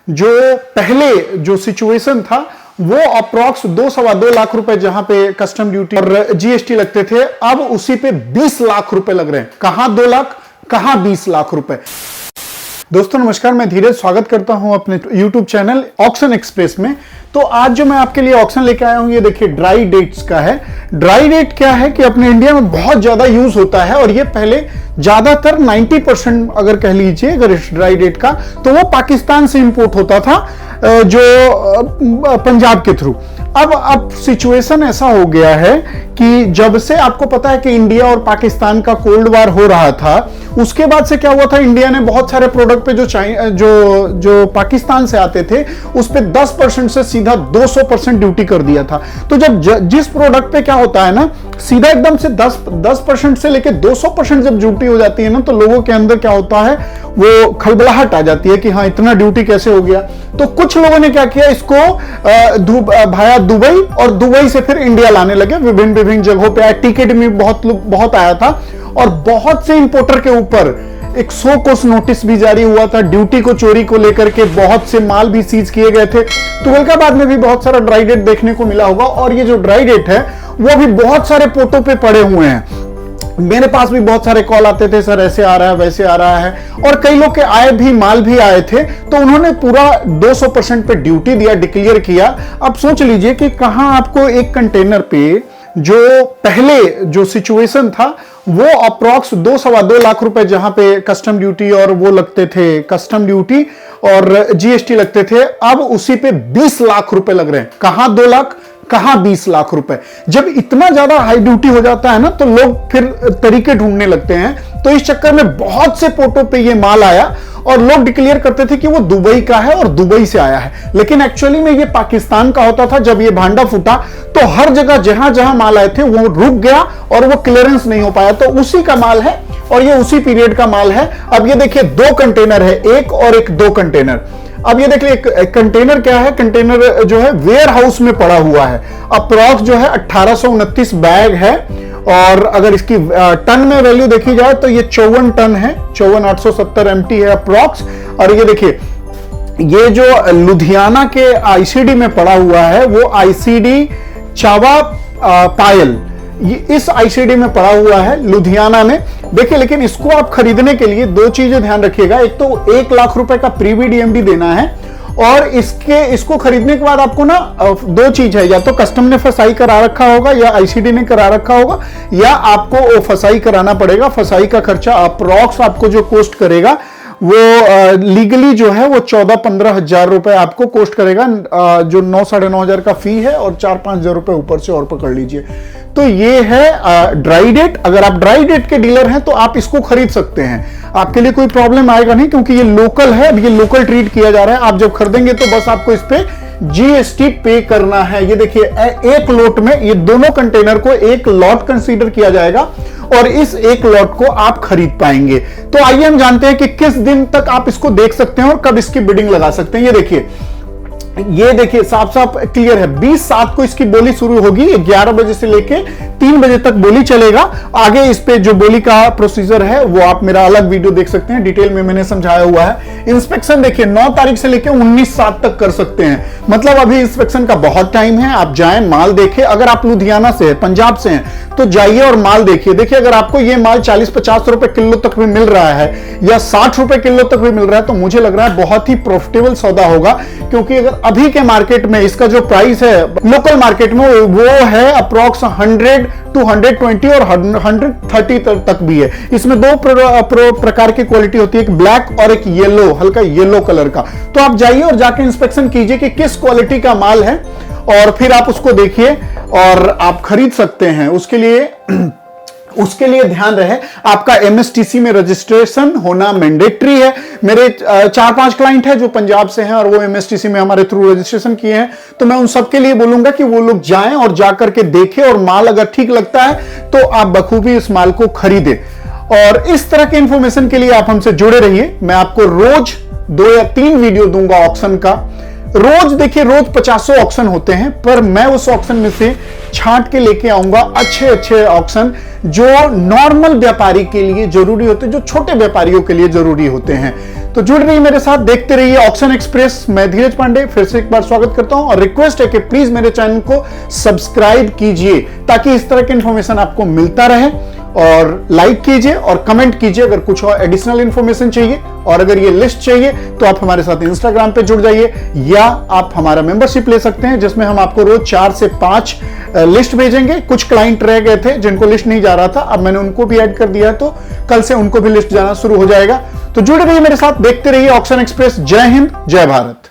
जो पहले जो सिचुएशन था वो अप्रॉक्स 2-2.25 लाख रुपए जहां पे कस्टम ड्यूटी और जीएसटी लगते थे, अब उसी पे 20 लाख रुपए लग रहे हैं। कहां 2 लाख, कहां 20 लाख रुपए। दोस्तों नमस्कार, मैं धीरज स्वागत करता हूं अपने YouTube चैनल ऑक्शन एक्सप्रेस में। तो आज जो मैं आपके लिए ऑक्शन लेके आया हूं, ये देखिए ड्राई डेट्स का है। ड्राई डेट क्या है कि अपने इंडिया में बहुत ज्यादा यूज होता है और ये पहले ज्यादातर 90% अगर कह लीजिए अगर इस ड्राई डेट का, तो वो पाकिस्तान से इंपोर्ट होता था, जो पंजाब के थ्रू। अब सिचुएशन ऐसा हो गया है कि जब से आपको पता है कि इंडिया और पाकिस्तान का कोल्ड वार हो रहा था, उसके बाद से क्या हुआ था, इंडिया ने बहुत सारे प्रोडक्ट पे जो पाकिस्तान से आते थे उस पे 10% से सीधा 200% ड्यूटी कर दिया था। तो जब जिस प्रोडक्ट पे क्या होता है ना, सीधा एकदम से 10% से लेके 200% जब ड्यूटी हो जाती है ना, तो लोगों के अंदर क्या होता है, वो खलबलाहट आ जाती है कि हाँ इतना ड्यूटी कैसे हो गया। तो कुछ लोगों ने क्या किया, इसको भाया दुबई और दुबई से फिर इंडिया लाने लगे। विभिन्न जगहों पे आया, टिकट में बहुत आया था और बहुत से इंपोर्टर के ऊपर एक 100 कोस नोटिस भी जारी हुआ था। ड्यूटी को चोरी को लेकर के बहुत से माल भी सीज किए गए थे। तुगलकाबाद में भी बहुत सारा ड्राई डेट देखने को मिला होगा और ये जो ड्राई डेट है वो भी बहुत सारे पोर्टों पे पड़े हुए हैं। मेरे पास भी बहुत सारे कॉल आते थे, सर ऐसे आ रहा है वैसे आ रहा है, और कई लोग के आए भी, माल भी आए थे। तो उन्होंने पूरा 200% पे ड्यूटी दिया, डिक्लेयर किया। अब सोच लीजिए कि कहां आपको एक कंटेनर पे जो पहले जो सिचुएशन था वो अप्रॉक्स 2-2.25 लाख रुपए जहां पे कस्टम ड्यूटी और वो लगते थे, कस्टम ड्यूटी और जीएसटी लगते थे, अब उसी पे 20 लाख रुपए लग रहे हैं। कहां 2 लाख, कहां 20 लाख रुपए। जब इतना ज्यादा हाई ड्यूटी हो जाता है ना, तो लोग फिर तरीके ढूंढने लगते हैं। तो इस चक्कर में बहुत से पोर्टों पे ये माल आया और लोग डिक्लेयर करते थे कि वो दुबई का है और दुबई से आया है, लेकिन एक्चुअली में ये पाकिस्तान का होता था। जब ये भांडा फूटा तो हर जगह जहां जहां माल आए थे वो रुक गया और वो क्लियरेंस नहीं हो पाया। तो उसी का माल है और ये उसी पीरियड का माल है। अब ये देखिए 2 कंटेनर है, एक और एक 2 कंटेनर। अब ये देखिए एक कंटेनर क्या है, कंटेनर जो है वेयर हाउस में पड़ा हुआ है। अप्रॉक्स जो है 1829 बैग है और अगर इसकी टन में वैल्यू देखी जाए तो ये 54 टन है, 54,870 MT है अप्रॉक्स। और ये देखिए ये जो लुधियाना के आईसीडी में पड़ा हुआ है वो आईसीडी चावा पायल, ये इस आईसीडी में पड़ा हुआ है लुधियाना में। देखिए लेकिन इसको आप खरीदने के लिए 2 चीजें ध्यान रखिएगा। एक तो 1 लाख रुपए का प्रीवी डीएमडी देना है और इसको खरीदने के बाद आपको ना 2 चीज है, या तो कस्टम ने फसाई करा रखा होगा या आईसीडी ने करा रखा होगा, या आपको फसाई कराना पड़ेगा। फसाई का खर्चा अप्रॉक्स आपको जो कॉस्ट करेगा वो लीगली जो है वो 14-15 हजार रुपए आपको कॉस्ट करेगा, जो 9-9.5 हजार का फी है और 4-5 हजार रुपए ऊपर से और पकड़ लीजिए। तो ये है ड्राई डेट। अगर आप ड्राई डेट के डीलर हैं तो आप इसको खरीद सकते हैं, आपके लिए कोई प्रॉब्लम आएगा नहीं, क्योंकि ये लोकल है, ये लोकल ट्रीट किया जा रहा है। आप जब खरीदेंगे तो बस आपको इस पे जीएसटी पे करना है। ये देखिए एक लॉट में ये दोनों कंटेनर को एक लॉट कंसीडर किया जाएगा और इस एक लॉट को आप खरीद पाएंगे। तो आइए हम जानते हैं कि किस दिन तक आप इसको देख सकते हैं और कब इसकी बिडिंग लगा सकते हैं। ये देखिए साफ साफ क्लियर है। 20/7 को इसकी बोली शुरू होगी, 11 बजे से लेके 3 बजे तक बोली चलेगा। आगे इस पे जो बोली का प्रोसीजर है वो आप मेरा अलग वीडियो देख सकते हैं, डिटेल में मैंने समझाया हुआ है। इंस्पेक्शन देखिए 9 तारीख से लेके 19/7 तक कर सकते हैं, मतलब अभी इंस्पेक्शन का बहुत टाइम है। आप जाएं, माल देखें। अगर आप लुधियाना से है, पंजाब से हैं, तो जाइए और माल देखिए। देखिए अगर आपको ये माल 40-50 रुपए किलो तक भी मिल रहा है या 60 रुपए किलो तक भी मिल रहा है, तो मुझे लग रहा है बहुत ही प्रॉफिटेबल सौदा होगा। क्योंकि अगर अभी के मार्केट में इसका जो प्राइस है लोकल मार्केट में वो है अप्रॉक्स 100 to 120 और 130 तक भी है। इसमें 2 प्रकार की क्वालिटी होती है, एक ब्लैक और एक येलो, हल्का येलो कलर का। तो आप जाइए और जाके इंस्पेक्शन कीजिए कि किस क्वालिटी का माल है और फिर आप उसको देखिए और आप खरीद सकते हैं। उसके लिए ध्यान रहे आपका एमएसटीसी में रजिस्ट्रेशन होना मैंडेटरी है। मेरे 4-5 क्लाइंट हैं जो पंजाब से हैं और वो एमएसटीसी में हमारे थ्रू रजिस्ट्रेशन किए हैं। तो मैं उन सबके लिए बोलूंगा कि वो लोग जाएं और जाकर के देखें और माल अगर ठीक लगता है तो आप बखूबी इस माल को खरीदें। और इस तरह के इंफॉर्मेशन के लिए आप हमसे जुड़े रहिए। मैं आपको रोज 2 या 3 वीडियो दूंगा ऑक्शन का। रोज देखिए, रोज 50 ऑक्शन होते हैं, पर मैं उस ऑक्शन में से छांट के लेके आऊंगा अच्छे ऑक्शन जो नॉर्मल व्यापारी के लिए जरूरी होते हैं, जो छोटे व्यापारियों के लिए जरूरी होते हैं। तो जुड़ रहिए मेरे साथ, देखते रहिए ऑक्शन एक्सप्रेस। मैं धीरज पांडे फिर से एक बार स्वागत करता हूं और रिक्वेस्ट है कि प्लीज मेरे चैनल को सब्सक्राइब कीजिए ताकि इस तरह की इंफॉर्मेशन आपको मिलता रहे, और लाइक कीजिए और कमेंट कीजिए अगर कुछ और एडिशनल इंफॉर्मेशन चाहिए। और अगर ये लिस्ट चाहिए तो आप हमारे साथ इंस्टाग्राम पे जुड़ जाइए, या आप हमारा मेंबरशिप ले सकते हैं जिसमें हम आपको रोज 4 से 5 लिस्ट भेजेंगे। कुछ क्लाइंट रह गए थे जिनको लिस्ट नहीं जा रहा था, अब मैंने उनको भी ऐड कर दिया, तो कल से उनको भी लिस्ट जाना शुरू हो जाएगा। तो जुड़े रहिए मेरे साथ, देखते रहिए ऑक्शन एक्सप्रेस। जय हिंद, जय भारत।